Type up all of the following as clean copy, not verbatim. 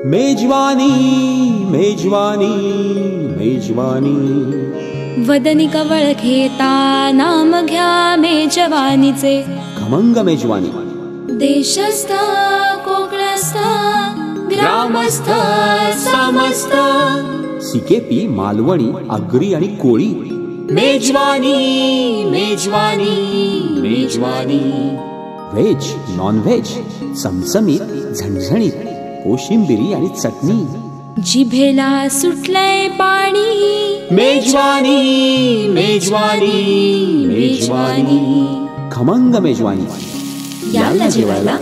मेजवानी मेजवानी मेजवानी वदनी कवळ घेता नाम घ्या मेजवानीचे खमंग मेजवानी देशस्थ कोकणस्थ ग्रामस्थ समस्त सिकेपी मालवणी आगरी आणि कोळी मेजवानी मेजवानी मेजवानी व्हेज नॉन व्हेज चमचमीत झणझणीत कोशिंबिरी आणि चटणी जिभेला सुटलंय पाणी मेजवानी मेजवानी मेजवानी खमंग मेजवानी याला जेवायला.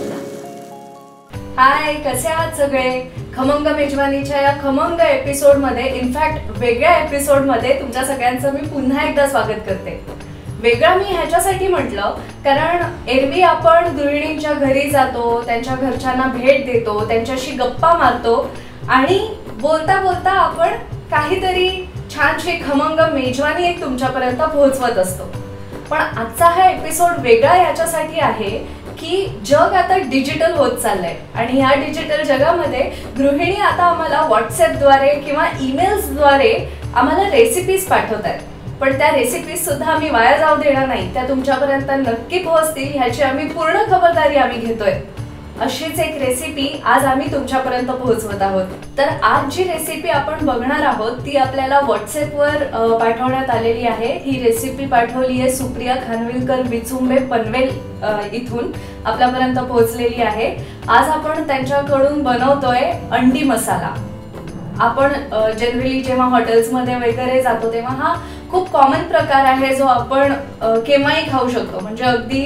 हाय, कसे आहात सगळे? खमंग मेजवानीच्या या खमंग एपिसोड मध्ये, इनफॅक्ट वेगळ्या एपिसोड मध्ये तुमच्या सगळ्यांचं मी पुन्हा एकदा स्वागत करते. वेगळा मी ह्याच्यासाठी म्हटलं कारण एरवी आपण गृहिणींच्या घरी जातो, त्यांच्या घरच्यांना भेट देतो, त्यांच्याशी गप्पा मारतो आणि बोलता बोलता आपण काहीतरी छानशी खमंग मेजवानी एक तुमच्यापर्यंत पोहोचवत असतो. पण आजचा हा एपिसोड वेगळा याच्यासाठी आहे की जग आता डिजिटल होत चाललंय आणि या डिजिटल जगामध्ये गृहिणी आता आम्हाला व्हॉट्सअपद्वारे किंवा ईमेल्सद्वारे आम्हाला रेसिपीज पाठवतात. पण त्या रेसिपीज सुद्धा आम्ही वाया जाऊ देणार नाही, त्या तुमच्यापर्यंत नक्की पोहोचतील ह्याची आम्ही पूर्ण खबरदारी आम्ही घेतोय. अशीच एक रेसिपी आज आम्ही तुमच्यापर्यंत पोहोचवत आहोत. तर आज जी रेसिपी आपण बघणार आहोत ती आपल्याला व्हॉट्सअपवर पाठवण्यात आलेली आहे. ही रेसिपी पाठवली आहे सुप्रिया खानविलकर विचुंबे पनवेल इथून आपल्यापर्यंत पोहोचलेली आहे. आज आपण त्यांच्याकडून बनवतोय अंडी मसाला. आपण जनरली जेव्हा हॉटेल्समध्ये वगैरे जातो तेव्हा हा खूप कॉमन प्रकार आहे जो आपण केव्हाही खाऊ शकतो. म्हणजे अगदी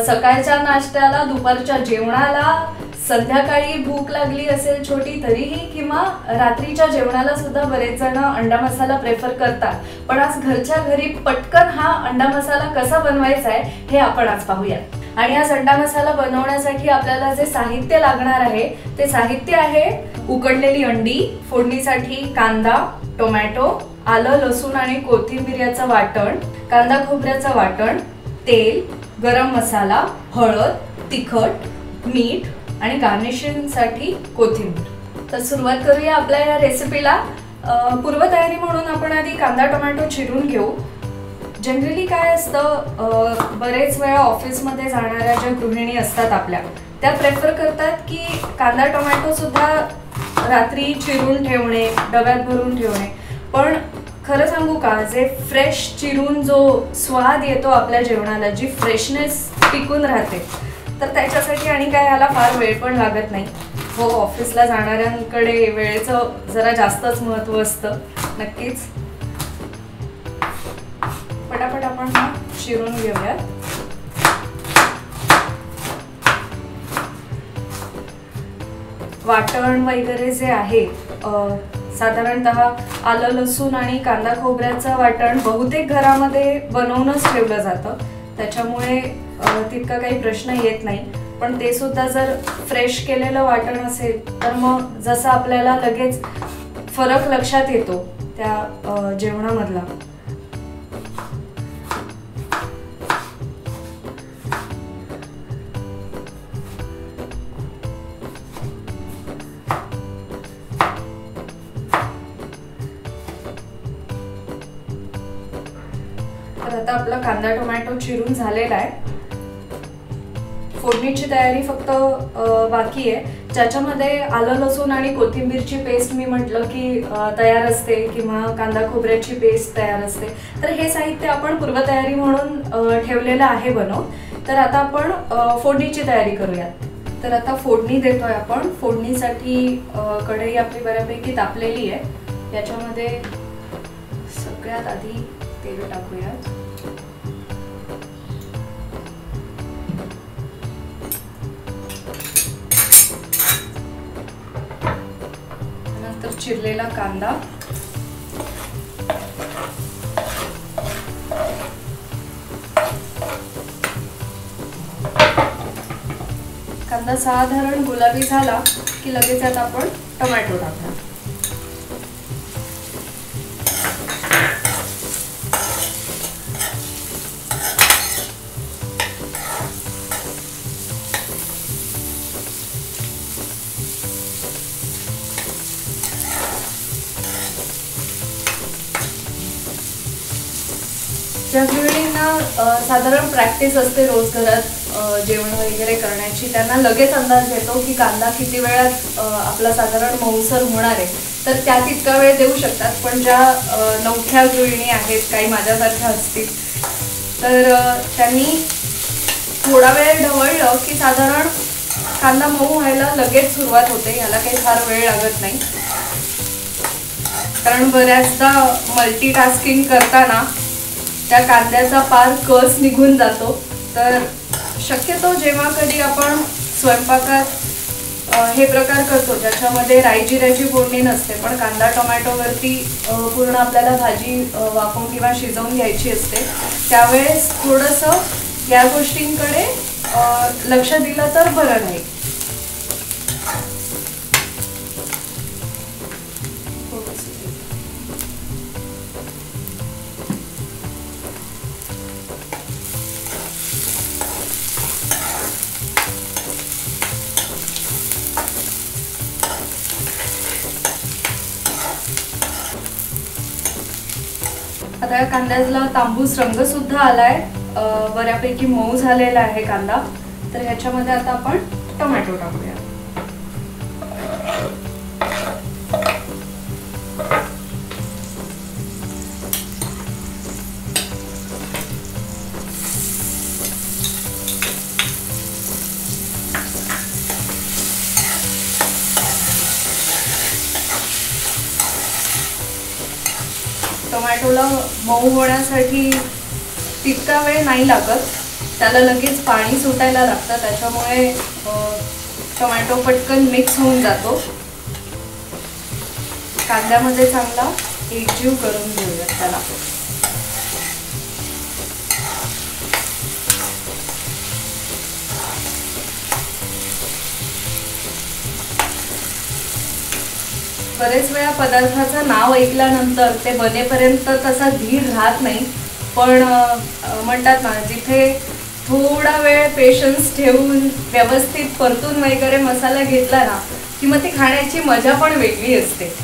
सकाळच्या नाश्त्याला, दुपारच्या जेवणाला, संध्याकाळी भूक लागली असेल छोटी तरीही, किंवा रात्रीच्या जेवणाला सुद्धा बरेच जण अंडा मसाला प्रेफर करतात. पण आज घरच्या घरी पटकन हा अंडा मसाला कसा बनवायचा आहे हे आपण आज पाहूयात. आणि आज अंडा मसाला बनवण्यासाठी आपल्याला जे साहित्य लागणार आहे ते साहित्य आहे उकडलेली अंडी, फोडणीसाठी कांदा, टोमॅटो, आलं लसूण आणि कोथिंबीरचं वाटण, कांदा खोबऱ्याचं वाटण, तेल, गरम मसाला, हळद, तिखट, मीठ आणि गार्निशिंगसाठी कोथिंबीर. तर सुरुवात करूया आपल्या या रेसिपीला. पूर्वतयारी म्हणून आपण आधी कांदा टोमॅटो चिरून घेऊ. जनरली काय असतं, बरेच वेळा ऑफिसमध्ये जाणाऱ्या ज्या गृहिणी असतात आपल्या, त्या प्रेफर करतात की कांदा टोमॅटो सुद्धा रात्री चिरून ठेवणे, डब्यात भरून ठेवणे. पण खरं सांगू का, जे फ्रेश चिरून जो स्वाद येतो आपल्या जेवणाला, जी फ्रेशनेस टिकून राहते, तर त्याच्यासाठी आणि काय याला फार वेळ पण लागत नाही. हो, ऑफिसला जाणाऱ्यांकडे वेळेचं जरा जास्तच महत्त्व असतं. नक्कीच पटापट आपण हा चिरून घेऊयात. वाटण वगैरे जे आहे, साधारणतः आलं लसूण आणि कांदा खोबऱ्याचं वाटण बहुतेक घरामध्ये बनवूनच ठेवलं जातं, त्याच्यामुळे तितका काही प्रश्न येत नाही. पण ते सुद्धा जर फ्रेश केलेलं वाटण असेल तर मग जसं आपल्याला लगेच फरक लक्षात येतो त्या जेवणामधला. तर आता आपला कांदा टोमॅटो चिरून झालेला आहे. फोडणीची तयारी फक्त बाकी आहे, ज्याच्यामध्ये आलं लसूण आणि कोथिंबीरची पेस्ट मी म्हटलं की तयार असते, किंवा कांदा खोबऱ्याची पेस्ट तयार असते. तर हे साहित्य आपण पूर्वतयारी म्हणून ठेवलेलं आहे बनवून. तर आता आपण फोडणीची तयारी करूयात. तर आता फोडणी देतोय आपण. फोडणीसाठी कढई आपली बऱ्यापैकी तापलेली आहे. याच्यामध्ये सगळ्यात आधी तेल टाकूयात. नंतर चिरलेला कांदा, कांदा साधारण गुलाबी झाला की लगेच आता आपण टोमॅटो टाकणार. ज्या गृहिणींना साधारण प्रॅक्टिस असते रोज घरात जेवण वगैरे करण्याची, त्यांना लगेच अंदाज येतो की कांदा किती वेळात आपला साधारण मऊसर होणार आहे, तर त्या तितका वेळ देऊ शकतात. पण ज्या नवख्या गृहिणी आहेत, काही माझ्यासारख्या असतील, तर त्यांनी थोडा वेळ ढवळलं की साधारण कांदा मऊ व्हायला लगेच सुरुवात होते. याला काही फार वेळ लागत नाही, कारण बऱ्याचदा मल्टीटास्किंग करताना त्या कांद्याचा पार कस निघून जातो. तर शक्यतो जेव्हा कधी आपण स्वयंपाकात हे प्रकार करतो ज्याच्यामध्ये राई जिऱ्याची फोडणी नसते, पण कांदा टोमॅटोवरती पूर्ण आपल्याला भाजी वाफवून किंवा शिजवून घ्यायची असते, त्यावेळेस थोडंसं या गोष्टींकडे लक्ष दिलं तर बरं नाही. आता या कांद्याला तांबूस रंग सुद्धा आलाय, बऱ्यापैकी मऊ झालेला आहे कांदा. तर ह्याच्यामध्ये आता आपण टोमॅटो टाकूया. टोमॅटोला मऊ होण्यासाठी तितका वेळ नाही लागत, त्याला लगेच पाणी सुटायला लागतं, त्याच्यामुळे टोमॅटो पटकन मिक्स होऊन जातो. कांद्यामध्ये चांगला एकजीव करून घेऊया त्याला. बरेच वेळा पदार्थाचं नाव ऐकल्यानंतर ते बनेपर्यंत तसा धीर राहत नाही, पण म्हणतात ना, जिथे थोडा वेळ पेशन्स ठेवून व्यवस्थित परतून वगैरे मसाला घेतला ना की मग ती खाण्याची मजा पण वेगळी असते.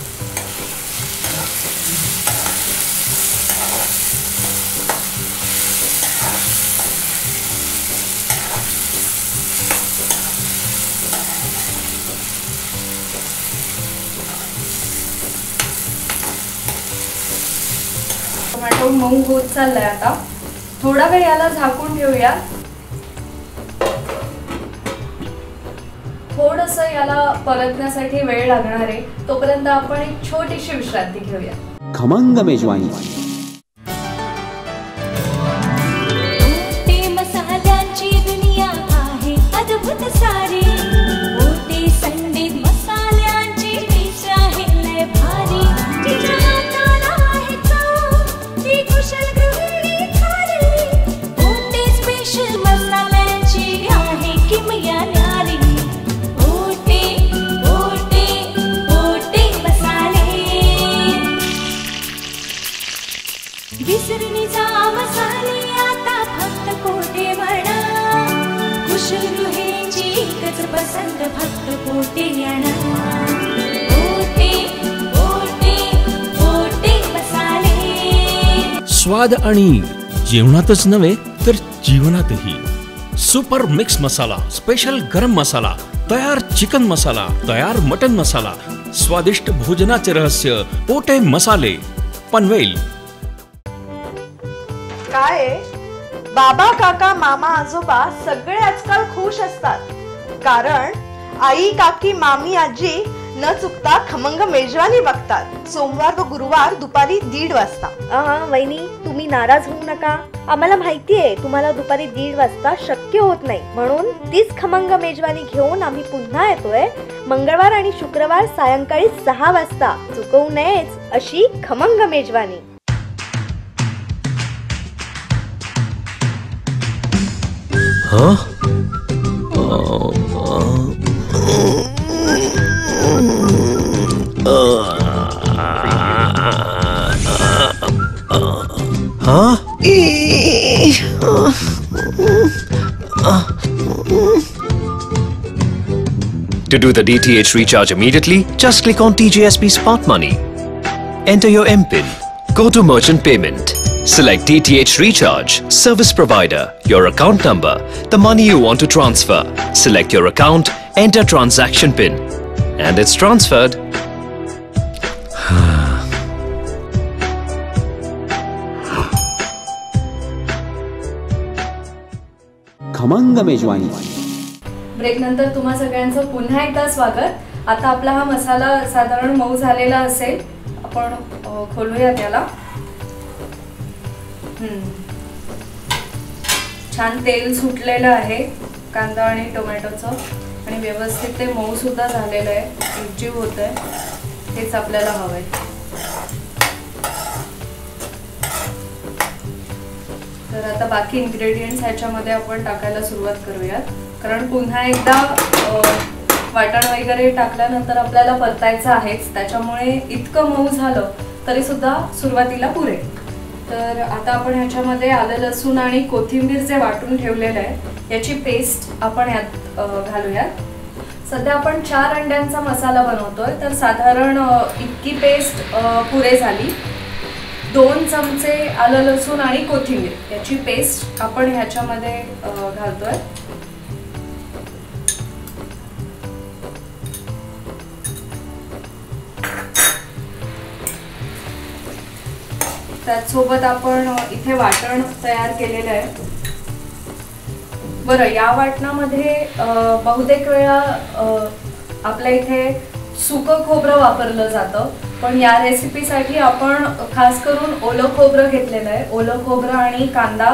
टोमॅटो मऊ होत चाललाय. आता थोडा वेळ याला झाकून ठेवूया. थोडंसं याला परतण्यासाठी वेळ लागणार आहे, तोपर्यंत आपण एक छोटीशी विश्रांती घेऊया. खमंग मेजवानी. मसाल्यांची दुनिया आहे अद्भुत सारी. संडे मसाल्यांची डिश आहे लय भारी. विसरणीचा मसाले आता फक्त कोठे म्हणा. कुशल गृहिणीची एकच पसंत फक्त कोठे येणार. कोठे मसाले. स्वाद आणि जेवणातच नव्हे तर जीवनातही. सुपर मिक्स मसाला, स्पेशल गरम मसाला, तयार चिकन मसाला, तयार मटन मसाला, स्वादिष्ट भोजनाचे रहस्य पोटे मसाले. पनवेल. काय बाबा, काका, मामा, आजोबा सगळे आजकाल खुश असतात, कारण आई, काकी, मामी, आजी न चुकता खमंग मेजवानी बघतात. सोमवार व गुरुवार दुपारी 1:30 वाजता. वहिनी, तुम्ही नाराज होऊ नका. आम्हाला माहितीये तुम्हाला दुपारी 1:30 वाजता शक्य होत नाही, म्हणून तीच खमंग मेजवानी घेऊन आम्ही पुन्हा येतोय मंगळवार आणि शुक्रवार सायंकाळी 6 वाजता. चुकवू नयेच अशी खमंग मेजवानी. To do the DTH recharge immediately, just click on TJSP Smart Money. Enter your MPIN. Go to Merchant Payment. Select DTH Recharge, service provider, your account number, the money you want to transfer. Select your account, enter transaction PIN, and it's transferred. खमंग मेजवानी. Break नंतर तुम्हा सगळ्यांचं पुन्हा एकदा स्वागत. आता आपला हा मसाला साधारण मऊ झालेला असेल. आपण खोलूया त्याला. छान तेल सुटलेलं आहे कांदा आणि टोमॅटोचं आणि व्यवस्थित ते मऊ सुद्धा झालेलं आहे. एकजीव होत आहे. हेच आपल्याला हवंय. तर आता बाकी इन्ग्रेडियंट्स ह्याच्यामध्ये आपण टाकायला सुरुवात करूयात. कारण पुन्हा एकदा वाटण वगैरे टाकल्यानंतर आपल्याला परतायचं आहेच. त्याच्यामुळे इतकं मऊ झालं तरी सुद्धा सुरुवातीला पुरेल. तर आता आपण ह्याच्यामध्ये आलं लसूण आणि कोथिंबीर जे वाटून ठेवलेलं आहे याची पेस्ट आपण यात घालूयात. सध्या आपण 4 अंड्यांचा मसाला बनवतोय तर साधारण इतकी पेस्ट पुरे झाली. 2 चमचे आलं लसूण आणि कोथिंबीर याची पेस्ट आपण ह्याच्यामध्ये घालतोय. त्याचसोबत आपण इथे वाटण तयार केलेलं आहे. बरं, या वाटणामध्ये बहुतेक वेळा आपल्या इथे सुकं खोबरं वापरलं जातं, पण या रेसिपीसाठी आपण खास करून ओलं खोबरं घेतलेलं आहे. ओलं खोबरं आणि कांदा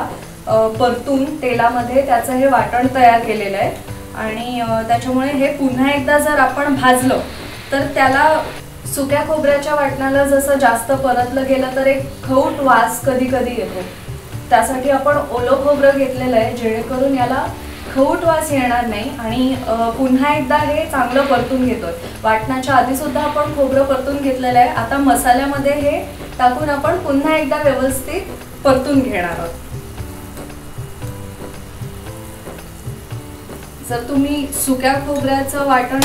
परतून तेलामध्ये त्याचं हे वाटण तयार केलेलं आहे आणि त्याच्यामुळे हे पुन्हा एकदा जर आपण भाजलं तर त्याला सुक्या खोबऱ्याच्या वाटणाला जसं जास्त परतलं गेलं तर एक खवट वास कधी कधी येतो. त्यासाठी आपण ओलं खोबरं घेतलेलं आहे जेणेकरून याला खवट वास येणार नाही आणि पुन्हा एकदा हे चांगलं परतून घेतोय. वाटणाच्या आधी सुद्धा आपण खोबरं परतून घेतलेलं आहे. आता मसाल्यामध्ये हे टाकून आपण पुन्हा एकदा व्यवस्थित परतून घेणार आहोत. जर तुम्ही सुक्या खोबऱ्याचं वाटण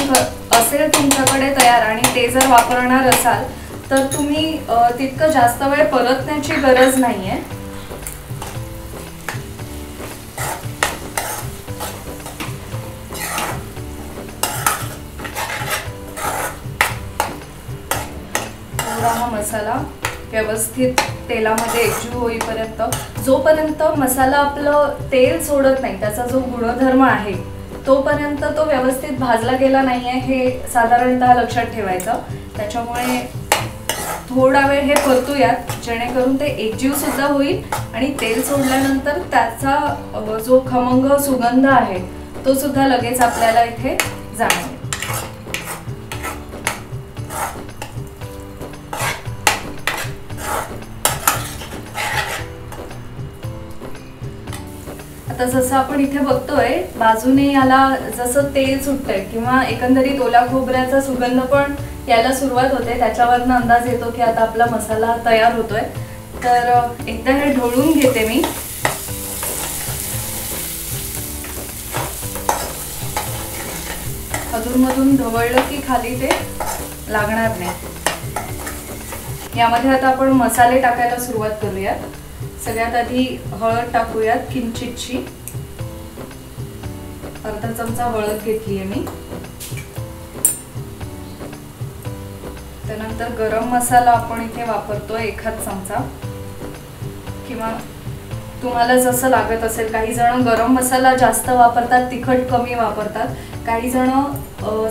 असेल तुमच्याकडे तयार आणि ते जर वापरणार असाल तर तुम्ही तितकं जास्त वेळ परतण्याची गरज नाहीये. हा मसाला व्यवस्थित तेलामध्ये एकजीव होईपर्यंत, जोपर्यंत मसाला आपलं तेल सोडत नाही त्याचा जो गुणधर्म आहे तोपर्यंत तो व्यवस्थित भाजला गेला नाहीये हे साधारणतः लक्षात ठेवायचं. त्याच्यामुळे थोडा वेळ हे परतूयात जेणेकरून ते एकजीव सुद्धा होईल आणि तेल सोडल्यानंतर त्याचा जो खमंग सुगंध आहे तो सुद्धा लगेच आपल्याला इथे जाणवेल. आता जसं आपण इथे बघतोय बाजूने याला जसं तेल सुटतंय किंवा एकंदरीत ओल्या खोबऱ्याचा सुगंध पण यायला सुरुवात होते, त्याच्यावरनं अंदाज येतो की आता आपला मसाला तयार होतोय. तर एकदा हे ढवळून घेते मी. अधूनमधून ढवळलं की खाली ते लागणार नाही. यामध्ये आता आपण मसाले टाकायला सुरुवात करूयात. सगळ्यात आधी हळद टाकूयात किंचितशी. अर्धा चमचा हळद घेतली आहे मी. त्यानंतर गरम मसाला आपण इथे वापरतोय 1 चमचा किंवा तुम्हाला जसं लागत असेल. काही जण गरम मसाला जास्त वापरतात, तिखट कमी वापरतात. काही जण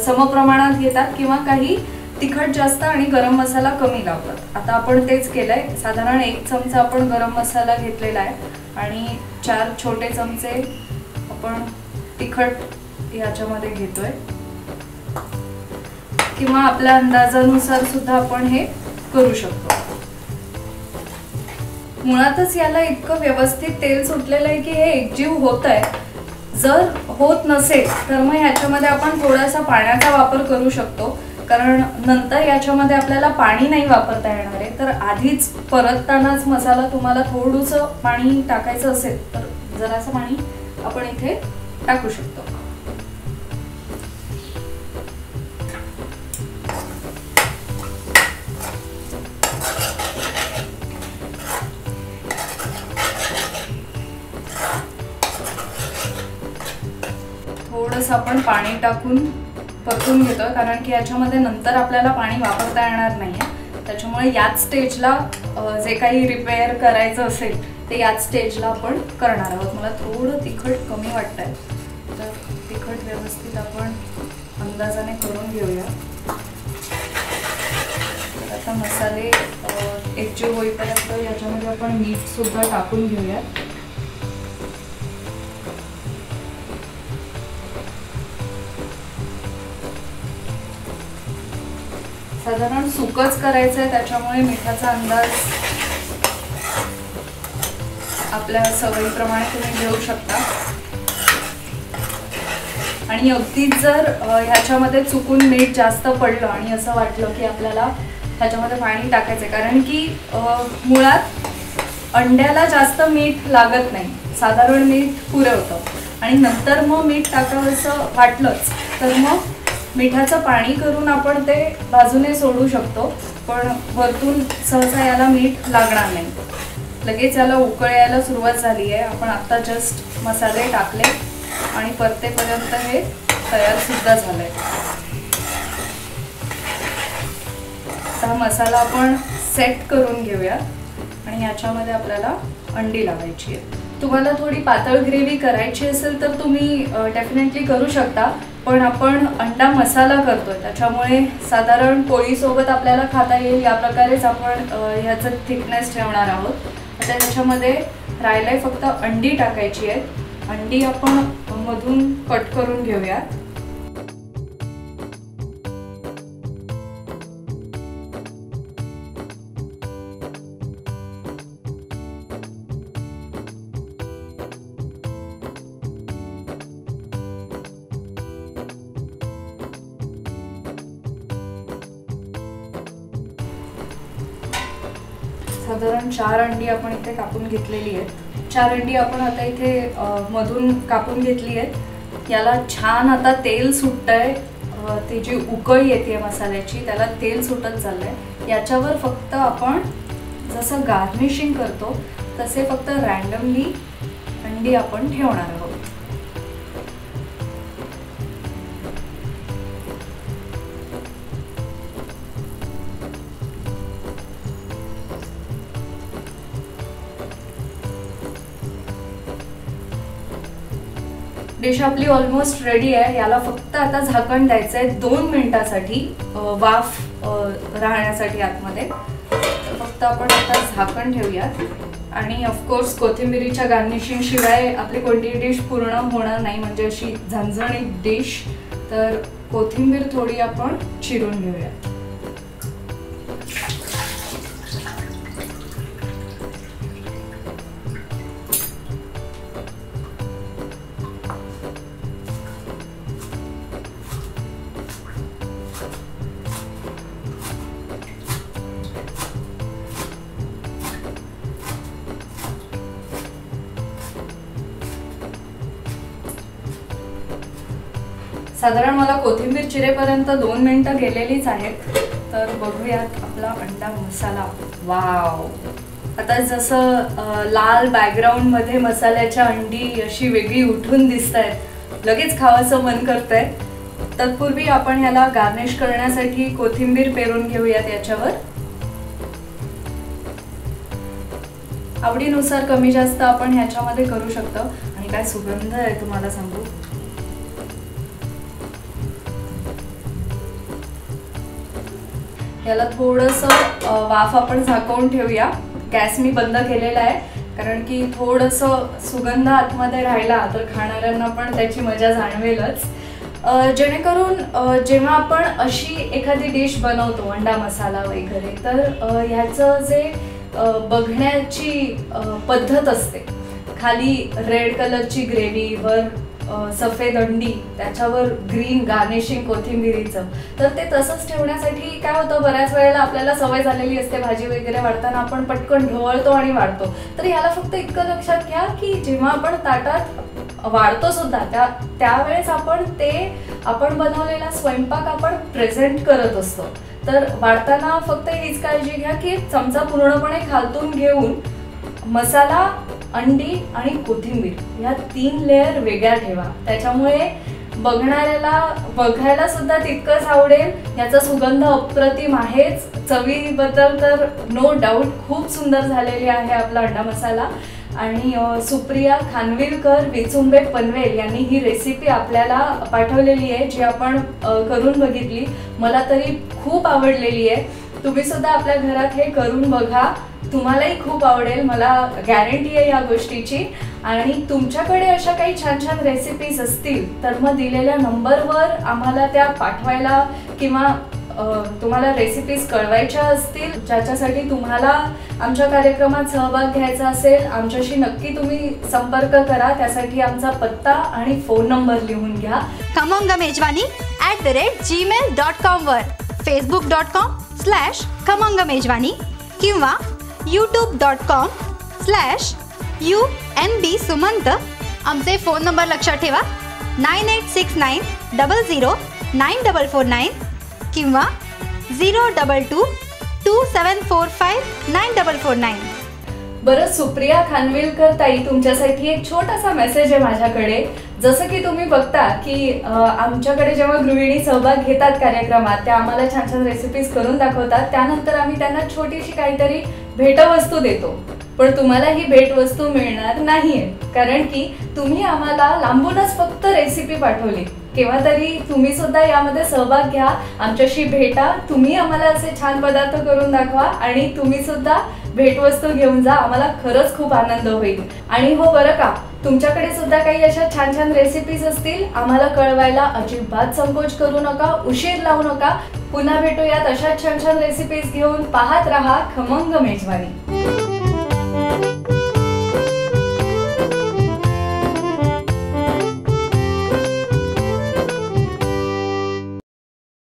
समप्रमाणात घेतात किंवा काही तिखट जास्त आणि गरम मसाला कमी लावतात. आता आपण तेच केलंय. साधारण 1 चमचा आपण गरम मसाला घेतलेला आहे आणि 4 छोटे चमचे आपण तिखट याच्यामध्ये घेतोय किंवा आपल्या अंदाजानुसार सुद्धा आपण हे करू शकतो. मुळातच याला इतकं व्यवस्थित तेल सुटलेलं आहे की हे एकजीव होत आहे. जर होत नसेल तर मग ह्याच्यामध्ये आपण थोडासा पाण्याचा वापर करू शकतो, कारण नंतर याच्यामध्ये आपल्याला पाणी नाही वापरता येणार आहे. तर आधीच परततानाच मसाला तुम्हाला थोडंसं पाणी टाकायचं असेल तर जरासं पाणी आपण इथे टाकू शकतो. आपण पाणी टाकून परतून घेतोय, कारण की याच्यामध्ये नंतर आपल्याला पाणी वापरता येणार नाही आहे. त्याच्यामुळे याच स्टेजला जे काही रिपेअर करायचं असेल ते याच स्टेजला आपण करणार आहोत. मला थोडं तिखट कमी वाटत आहे, तर तिखट व्यवस्थित आपण अंदाजाने करून घेऊया. तर आता मसाले एकजीव होईपर्यंत याच्यामध्ये आपण मीठ सुद्धा टाकून घेऊया. साधारण सुकच करायचं आहे, त्याच्यामुळे मिठाचा अंदाज आपल्या सवयीप्रमाणे तुम्ही घेऊ शकता. आणि अगदीच जर ह्याच्यामध्ये चुकून मीठ जास्त पडलं आणि असं वाटलं की आपल्याला ह्याच्यामध्ये पाणी टाकायचं, कारण की मुळात अंड्याला जास्त मीठ लागत नाही, साधारण मीठ पुरवतं. आणि नंतर मग मीठ टाकावंसं वाटलंच तर मग मिठाचं पाणी करून आपण ते बाजूने सोडू शकतो, पण वरतून सहसा याला मीठ लागणार नाही. लगेच याला उकळ यायला सुरुवात झाली आहे. आपण आत्ता जस्ट मसाले टाकले आणि परतेपर्यंत हे तयार सुद्धा झालंय. हा मसाला आपण सेट करून घेऊया आणि याच्यामध्ये आपल्याला अंडी लावायची आहे. तुम्हाला थोडी पातळ ग्रेव्ही करायची असेल तर तुम्ही डेफिनेटली करू शकता, पण आपण अंडा मसाला करतोय त्याच्यामुळे साधारण पोळीसोबत आपल्याला खाता येईल या प्रकारेच आपण ह्याचं थिकनेस ठेवणार आहोत. आता त्याच्यामध्ये राहिलंय फक्त अंडी टाकायची आहे. अंडी आपण मधून कट करून घेऊया. साधारण 4 अंडी आपण इथे कापून घेतलेली आहेत. 4 अंडी आपण आता इथे मधून कापून घेतली आहेत. याला छान आता तेल सुटतंय. ती जी उकळी येते मसाल्याची त्याला तेल सुटत चाललंय. याच्यावर फक्त आपण जसं गार्निशिंग करतो तसे फक्त रँडमली अंडी आपण ठेवणार आहोत. डिश आपली ऑलमोस्ट रेडी आहे. याला फक्त आता झाकण द्यायचं आहे 2 मिनिटासाठी, वाफ राहण्यासाठी आतमध्ये. फक्त आपण आता झाकण ठेवूयात. आणि ऑफकोर्स कोथिंबिरीच्या गार्निशिंग शिवाय आपली कोणतीही डिश पूर्ण होणार नाही, म्हणजे अशी झणझणीत डिश. तर कोथिंबीर थोडी आपण चिरून घेऊया. साधारण मला कोथिंबीर चिरेपर्यंत 2 मिनिटं गेलेलीच आहेत. तर बघूयात आपला अंडा मसाला. वाव, आता जसं लाल बॅकग्राऊंड मध्ये मसाल्याच्या अंडी अशी वेगळी उठून दिसत आहेत, लगेच खावायचं मन करतंय. तत्पूर्वी आपण ह्याला गार्निश करण्यासाठी कोथिंबीर पेरून घेऊयात याच्यावर. आवडीनुसार कमी जास्त आपण ह्याच्यामध्ये करू शकतो. आणि काय सुगंध आहे तुम्हाला सांगू. याला थोडंसं वाफ आपण झाकवून ठेवूया. गॅस मी बंद केलेला आहे, कारण की थोडंसं सुगंध आतमध्ये राहिला तर खाणाऱ्यांना पण त्याची मजा जाणवेलच. जेणेकरून जेव्हा आपण अशी एखादी डिश बनवतो अंडा मसाला वगैरे, तर ह्याचं जे बघण्याची पद्धत असते, खाली रेड कलरची ग्रेव्ही, वर सफेद अंडी, त्याच्यावर ग्रीन गार्निशिंग कोथिंबिरीचं, तर ते तसंच ठेवण्यासाठी काय होतं, बऱ्याच वेळेला आपल्याला सवय झालेली असते भाजी वगैरे वाढताना आपण पटकन ढवळतो आणि वाढतो. तर याला फक्त इतकं लक्षात घ्या की जेव्हा आपण ताटात वाढतो सुद्धा त्यावेळेस आपण बनवलेला स्वयंपाक आपण प्रेझेंट करत असतो. तर वाढताना फक्त हीच काळजी घ्या की चमचा पूर्णपणे खालतून घेऊन मसाला, अंडी आणि कोथिंबीर या 3 लेयर वेगळ्या ठेवा. त्याच्यामुळे बघणाऱ्याला बघायला सुद्धा तितकंच आवडेल. याचा सुगंध अप्रतिम आहेच. चवीबद्दल तर नो डाऊट खूप सुंदर झालेली आहे आपला अंडा मसाला. आणि सुप्रिया खानविलकर विचुंबे पनवेल यांनी ही रेसिपी आपल्याला पाठवलेली आहे, जी आपण करून बघितली. मला तरी खूप आवडलेली आहे. तुम्ही सुद्धा आपल्या घरात हे करून बघा, तुम्हालाही खूप आवडेल, मला गॅरंटी आहे या गोष्टीची. आणि तुमच्याकडे अशा काही छान छान रेसिपीज असतील तर मग दिलेल्या नंबरवर आम्हाला त्या पाठवायला किंवा तुम्हाला रेसिपीज कळवायच्या असतील ज्याच्यासाठी तुम्हाला आमच्या कार्यक्रमात सहभाग घ्यायचा असेल, आमच्याशी नक्की तुम्ही संपर्क करा. त्यासाठी आमचा पत्ता आणि फोन नंबर लिहून घ्या. खमंग मेजवानी @gmail.com वर, facebook.com/खमंग मेजवानी किंवा youtube.com/UNB सुमंत. आमचे फोन नंबर लक्षात ठेवा 9869009449 किंवा 02227459449. बरं सुप्रिया खानविलकर ताई, तुमच्यासाठी एक छोटासा मेसेज आहे माझ्याकडे. जसं की तुम्ही बघता की आमच्याकडे जेव्हा गृहिणी सहभाग घेतात कार्यक्रमात, त्या आम्हाला छान छान रेसिपीज करून दाखवतात. त्यानंतर आम्ही त्यांना छोटीशी काहीतरी भेटवस्तू देतो. पण तुम्हाला ही भेटवस्तू मिळणार नाहीये, कारण की तुम्ही आम्हाला लांबूनच फक्त रेसिपी पाठवली. केव्हा तरी तुम्ही सुद्धा यामध्ये सहभाग घ्या, आमच्याशी भेटा, तुम्ही आम्हाला असे छान पदार्थ करून दाखवा आणि तुम्ही सुद्धा भेटवस्तू घेऊन जा. आम्हाला खरंच खूप आनंद होईल. आणि हो बरं का, तुमच्याकडे सुद्धा काही अशा छान छान रेसिपीज असतील आम्हाला कळवायला अजिबात संकोच करू नका, उशीर लावू नका. पुन्हा भेटूयात अशा छान छान रेसिपीज घेऊन. पाहत रहा खमंग मेजवानी.